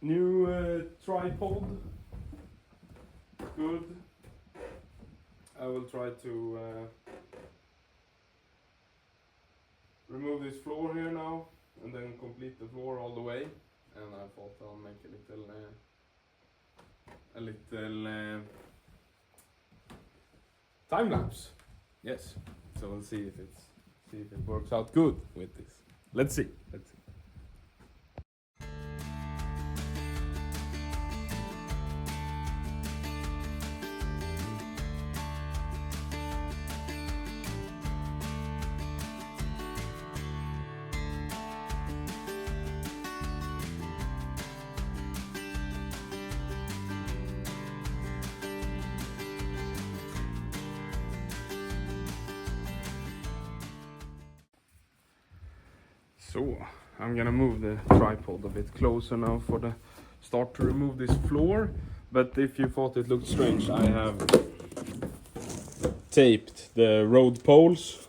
New tripod. Good. I will try to remove this floor here now and then complete the floor all the way. And I thought I'll make a little time lapse. Yes. So we'll see if it works out good with this. Let's see. So I'm gonna move the tripod a bit closer now for the start to remove this floor. But if you thought it looked strange, I have taped the road poles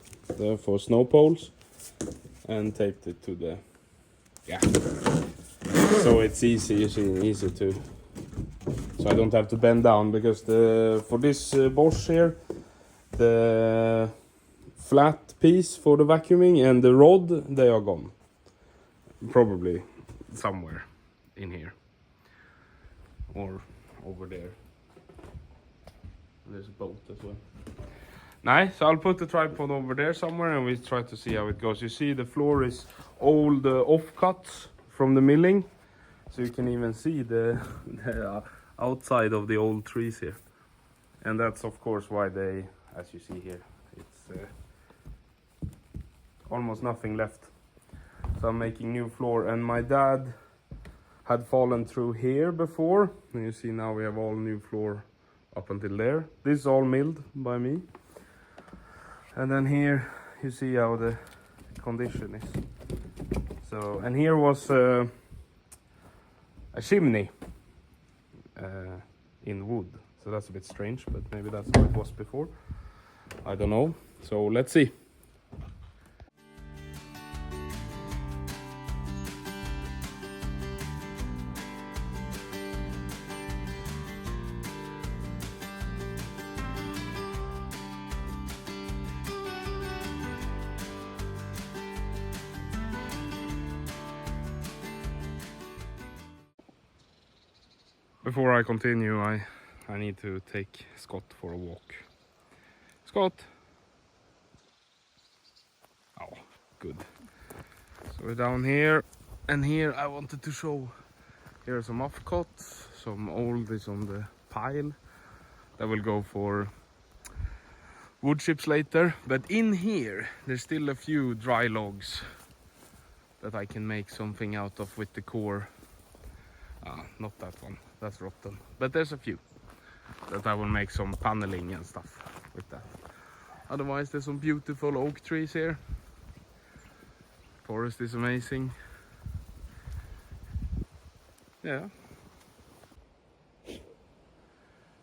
for snow poles and taped it to the so it's easy to, so I don't have to bend down, because for this Bosch here, the flat piece for the vacuuming and the rod, they are gone. Probably somewhere in here or over there. There's a bolt as well. Nice. So I'll put the tripod over there somewhere and we try to see how it goes. You see the floor is old offcuts from the milling, so you can even see the outside of the old trees here. And that's of course why they, as you see here, it's almost nothing left. So I'm making new floor, and my dad had fallen through here before, and you see now we have all new floor up until there. This is all milled by me. And then here you see how the condition is. So, and here was a chimney in wood. So that's a bit strange, but maybe that's how it was before. I don't know. So let's see. Before I continue, I need to take Scott for a walk. Scott! Oh, good. So we're down here, and here I wanted to show, here are some offcuts, some old is on the pile. That will go for wood chips later. But in here, there's still a few dry logs that I can make something out of with the core. Not that one, that's rotten. But there's a few that I will make some paneling and stuff with that. Otherwise, there's some beautiful oak trees here. Forest is amazing. Yeah.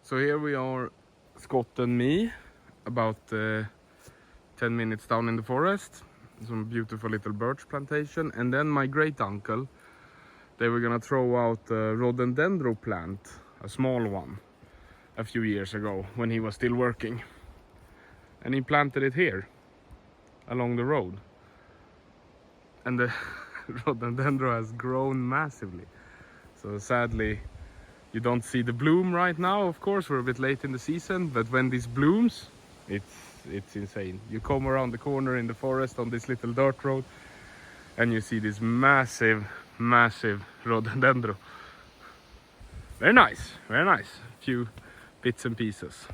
So here we are, Scott and me, about 10 minutes down in the forest. Some beautiful little birch plantation. And then my great uncle, they were gonna throw out a rhododendron plant, a small one, a few years ago when he was still working. And he planted it here, along the road. And the rhododendron has grown massively. So sadly, you don't see the bloom right now, of course, we're a bit late in the season, but when this blooms, it's insane. You come around the corner in the forest on this little dirt road, and you see this massive rhododendron. Very nice, very nice. A few bits and pieces.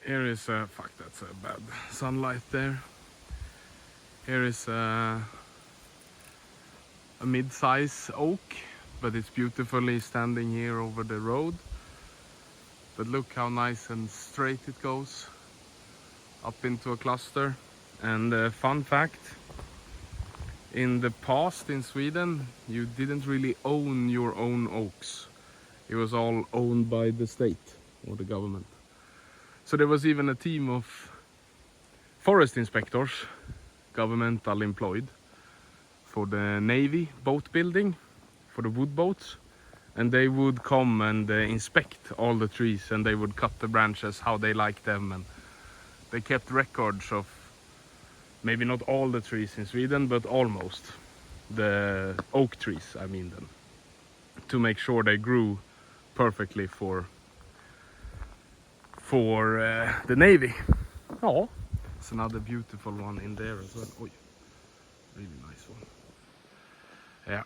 Here is fuck, that's a bad sunlight there. Here is a mid-size oak, but it's beautifully standing here over the road. But look how nice and straight it goes up into a cluster. And fun fact, in the past in Sweden, you didn't really own your own oaks. It was all owned by the state or the government. So there was even a team of forest inspectors, governmental employed, for the Navy boat building for the wood boats, and they would come and inspect all the trees, and they would cut the branches how they like them, and they kept records of maybe not all the trees in Sweden, but almost the oak trees, I mean, them, to make sure they grew perfectly for the Navy. Oh, it's another beautiful one in there as well. Oh, really nice one. Yeah.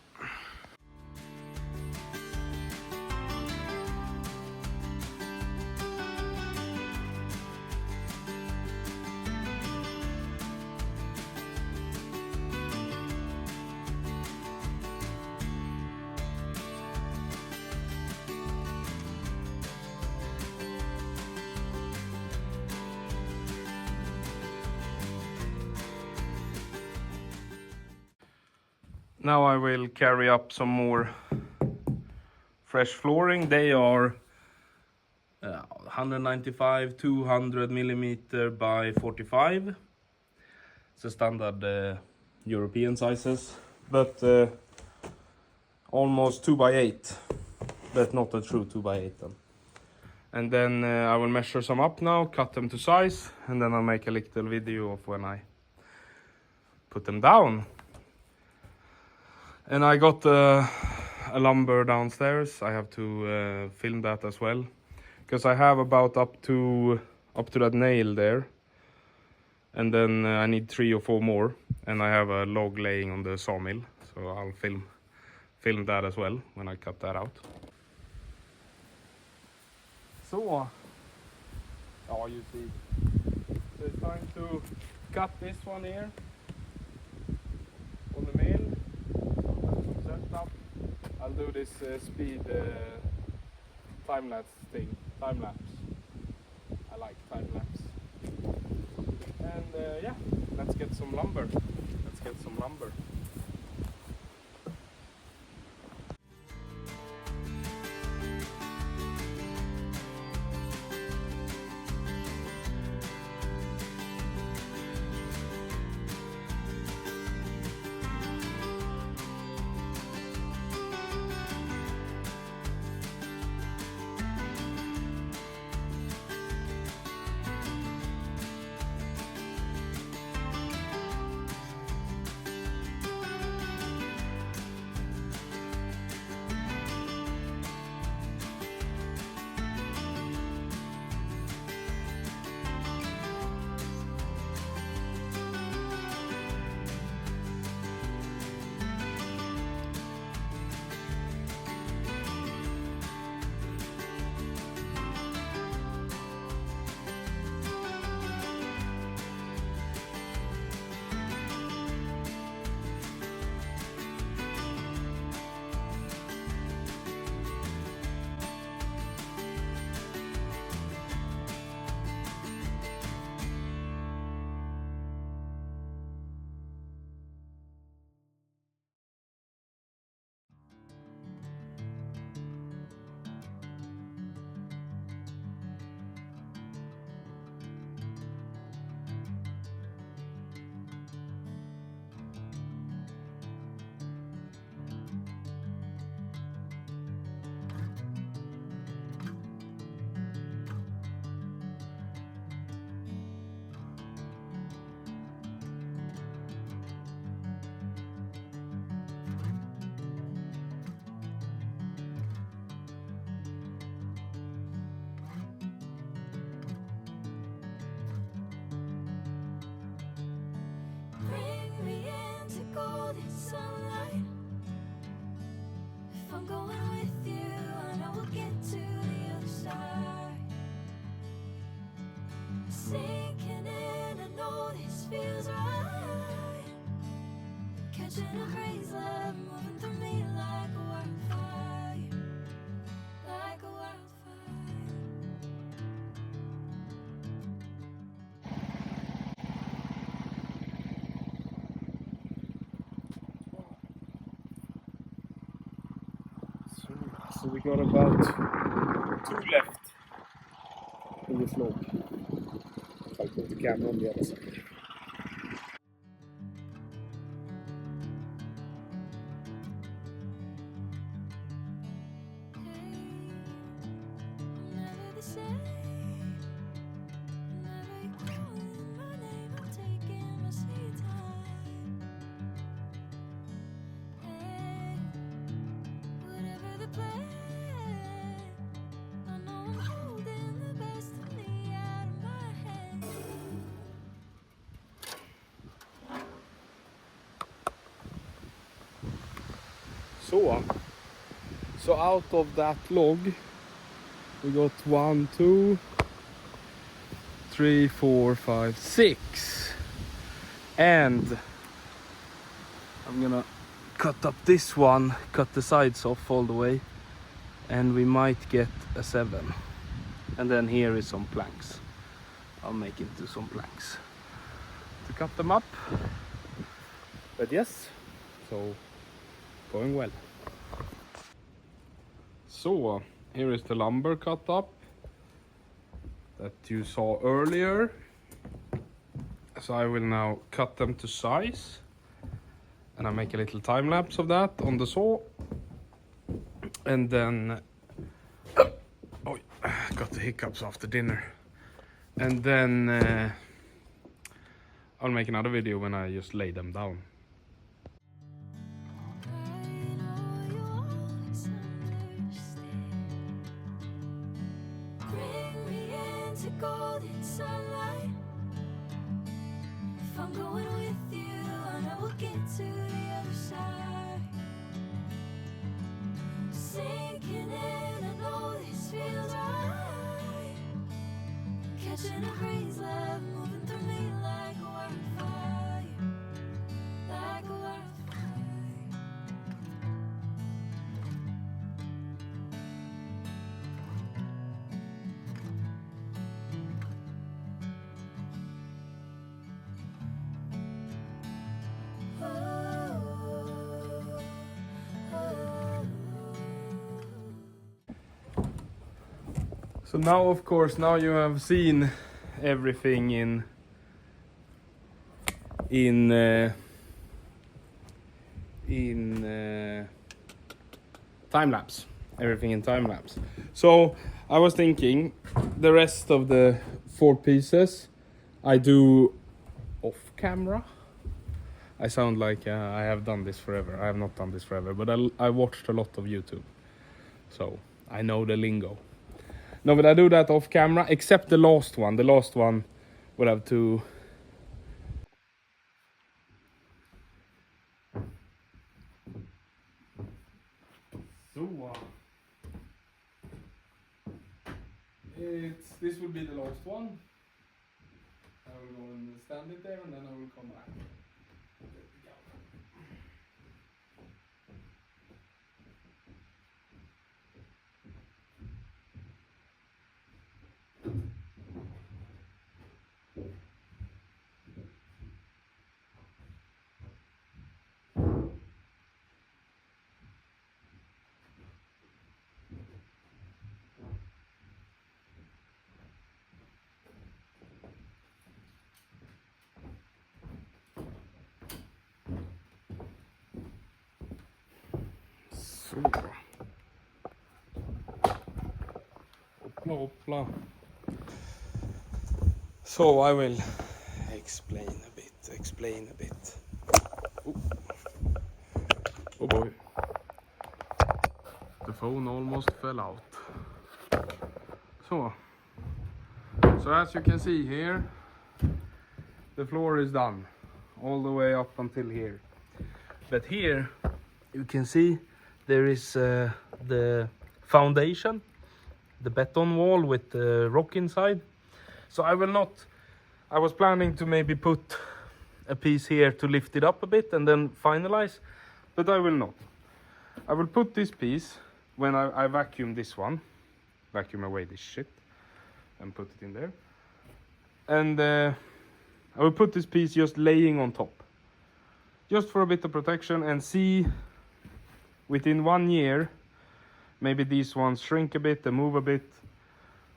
Now I will carry up some more fresh flooring. They are 195, 200 millimeter by 45. It's a standard European sizes, but almost 2 by 8, but not a true 2 by 8 then. And then I will measure some up now, cut them to size, and then I'll make a little video of when I put them down. And I got a lumber downstairs. I have to film that as well, because I have about up to that nail there, and then I need 3 or 4 more, and I have a log laying on the sawmill, so I'll film that as well when I cut that out. So, you see, so it's time to cut this one here on the mill. Setup. I'll do this speed time-lapse thing. Time-lapse. I like time-lapse. And yeah, let's get some lumber. So we got about 2 left in this log. If I put the camera on the other side. So out of that log we got 1, 2, 3, 4, 5, 6, and I'm gonna cut up this one, cut the sides off all the way, and we might get a 7. And then here is some planks. I'll make into some planks to cut them up. But yes, so going well. So here is the lumber cut up that you saw earlier. So I will now cut them to size, and I'll make a little time lapse of that on the saw. And then oh, got the hiccups after dinner. And then I'll make another video when I just lay them down. Golden sunlight. If I'm going with you, I know we'll get to the other side. Sinking in, I know this feels right. Catching a breeze, love moving through me like a wildfire, like a wildfire. So now, of course, now you have seen everything in time lapse. Everything in time lapse. So I was thinking the rest of the 4 pieces I do off camera. I sound like I have done this forever. I have not done this forever, but I watched a lot of YouTube, so I know the lingo. No, but I do that off camera, except the last one. The last one will have to... So, this will be the last one. I will go and stand it there, and then I will come back. Hoppla. So I will explain a bit. Ooh. Oh boy. The phone almost fell out. So as you can see here, the floor is done all the way up until here. But here you can see there is the foundation, the beton wall with the rock inside. So I was planning to maybe put a piece here to lift it up a bit and then finalize, but I will not. I will put this piece when I vacuum this one, vacuum away this shit and put it in there. And I will put this piece just laying on top, just for a bit of protection, and see within 1 year maybe these ones shrink a bit and move a bit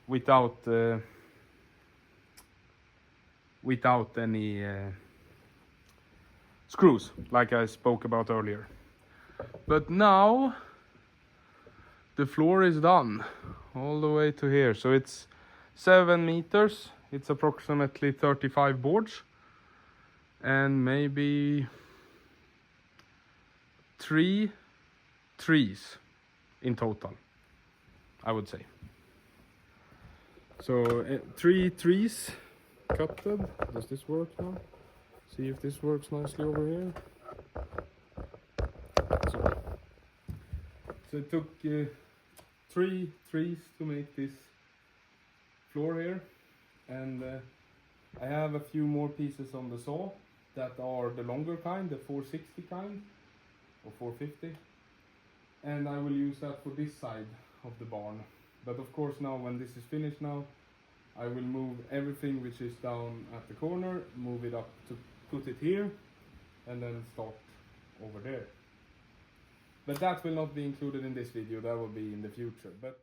without any screws, like I spoke about earlier. But now the floor is done all the way to here. So it's 7 meters. It's approximately 35 boards and maybe 3 trees in total, I would say. So 3 trees cutted. Does this work now? See if this works nicely over here. So So it took 3 trees to make this floor here, and I have a few more pieces on the saw that are the longer kind, the 460 kind or 450, and I will use that for this side of the barn. But of course now when this is finished now, I will move everything which is down at the corner, move it up to put it here, and then start over there. But that will not be included in this video, that will be in the future. But